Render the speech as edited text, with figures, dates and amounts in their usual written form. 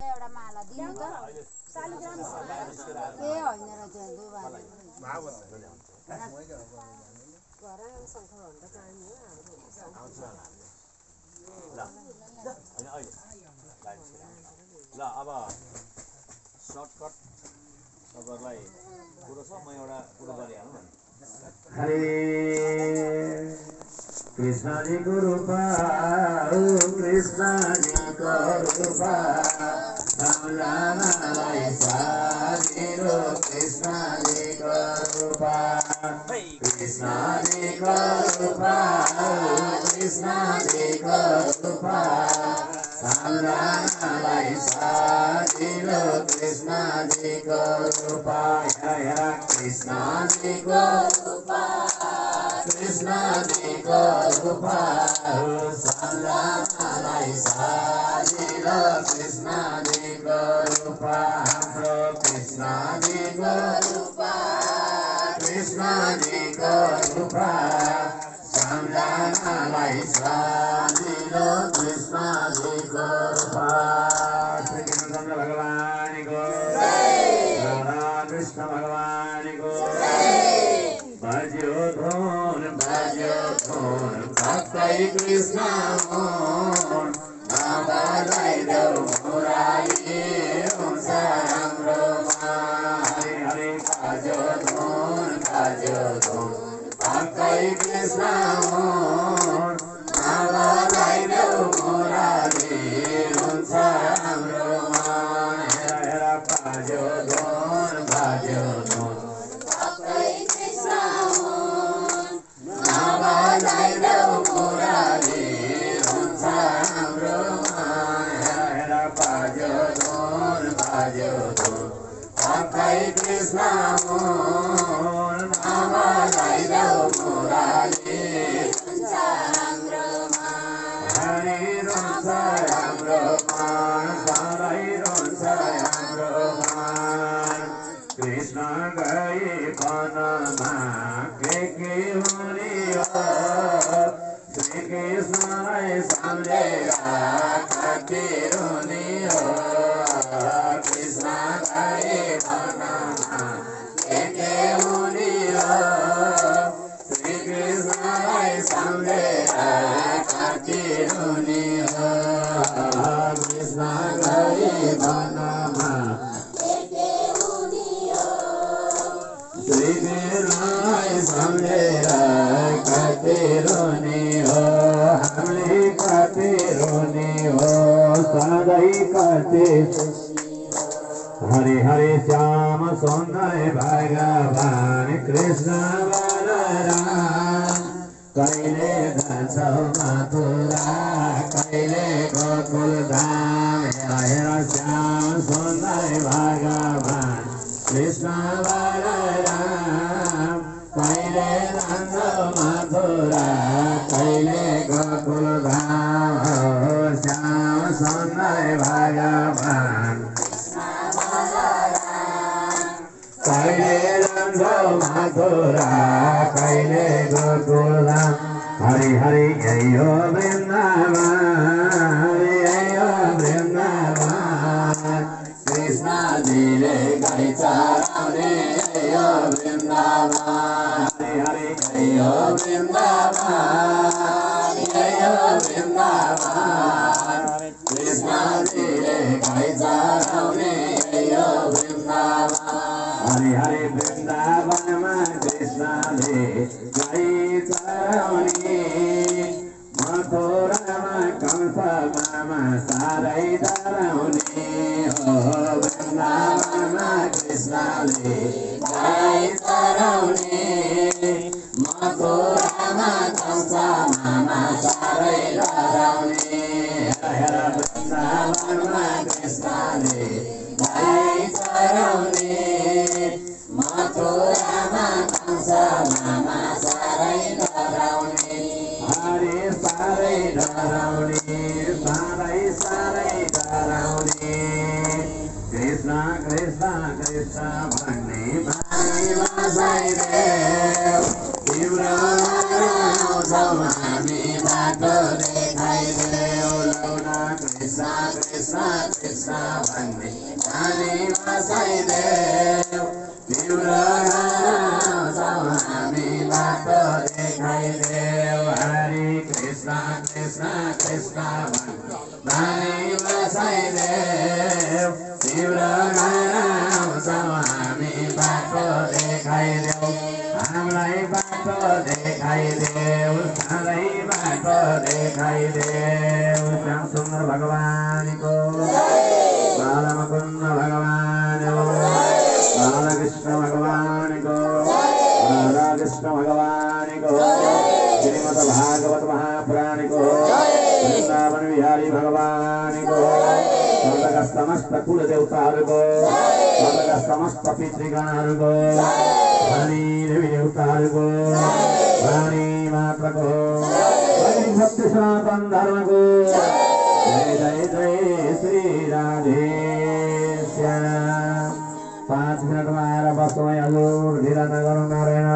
एउटा माला दिनु त शालिग्राम ए होइन र त्यो दुबाले घरमा शङ्ख भन्दा दामी हो हाम्रो ल अब सर्टकट तपाईहरुलाई कुरो छ म एउटा कुरो गरिहाल्नु न हरे कृष्ण जी को रूपा ओ कृष्ण जी को रूपा समझानालाई सागिरो कृष्ण जी को रूपा कृष्ण जी को रूपा कृष्ण जी को रूपा समझानालाई सागिरो कृष्ण जी को रूपा या कृष्ण जी को रूपा कृष्ण जी को रूपा समझानालाई सागिरो कृष्ण जी को रूपा हाम्रो कृष्ण जी को रूपा कृष्ण जी को रूपा समझानालाई सागिरो कृष्ण जी को रूपा श्री कृष्ण भगवान को राधा कृष्ण भगवान को भजो धोन भक्तै कृष्ण मोहन नबजाइ देऊ मुरारी हुन्छ हाम्रो हरे हरे भजो धोन भक्तै कृष्ण मोहन नबजाइ देऊ मुरारी हुन्छ हाम्रो हेर हेर भजो धोन भक्तै कृष्ण मोहन नबजाइ देऊ मुरारी हुन्छ हाम्रो हेर हेर भजो धोन भक्तै कृष्ण मोहन नबजाइ देऊ मुरारी हुन्छ हाम्रो हरि हुन्छ हाम्रो मन सधैँ हुन्छ हाम्रो मन कृष्ण गए वनमा के हुने हो श्री कृष्णलाई सम्झेर कति रुने हो कृष्ण गए वनमा के हुने हो श्री कृष्णलाई सम्झेर कति रुने हो कृष्ण गए वनमा श्री कृष्णलाई सम्झेर कति रुने हो हामीले कति रुने हो सधैँ कति हरे हरे श्याम सुन्दर भगवान कृष्ण बलराम कहिले जान्छौ मथुरा कहिले गोकुल धाम हेर श्याम सुन्दर भगवान कृष्ण बलराम कहिले जान्छौ मथुरा कहिले गोकुल धाम श्याम सुन्दर भगवान कहिले जान्छौ मथुरा कहिले गोकुल धाम हरि हरि यही हो वृन्दावन यही हो वृन्दावन कृष्णजीले गाई चराउने यही हो वृन्दावन हरि हरि यही हो वृन्दावन यही हो वृन्दावन कृष्णजीले गाई चराउने यही हो वृन्दावन हरि हरि वृन्दावनमा कृष्णले गाई चराउने मथुरामा कंस मामा साह्रै डराउने हो वृन्दावनमा कृष्णले गाई चराउने मथुरामा कंस मामा साह्रै डराउने हेर वृन्दावनमा कृष्णले गाई चराउने मथुरामा कंस मामा साह्रै डराउने हरे साह्रै डराउने साह्रै डराउने कृष्ण कृष्ण कृष्ण भन्ने भाइ बसाइदेऊ तिम्रो आउँछौ हामी बाटो देखाइदेऊ लौना कृष्ण कृष्ण कृष्ण भन्ने कानी बसाइदेऊ तिम्रो हामी बाटो देखाइदेऊ हरे कृष्ण कृष्ण कृष्ण भन्ने कानी बसाइदेऊ तिम्रो हामी बाटो देखाइदेऊ हामीलाई बाटो देखाइदेऊ सधैँ बाटो देखाइदेऊ श्याम सुन्दर भगवानको बालमुकुन्द भगवानको बालकृष्ण भगवानको राधाकृष्ण भगवानको श्रीमद् भागवत महापुराणको वृन्दावन बिहारी भगवानको समस्त कुल देवताहरूको समस्त पितृगणहरूको रानी देवी देवताहरूको रानी मात्रको भक्ति सनातन धर्मको जय जय जय श्री राधे श्याम 5 मिनटमा आएर बस्नु है हजुर ढिला नगरौँ नारायण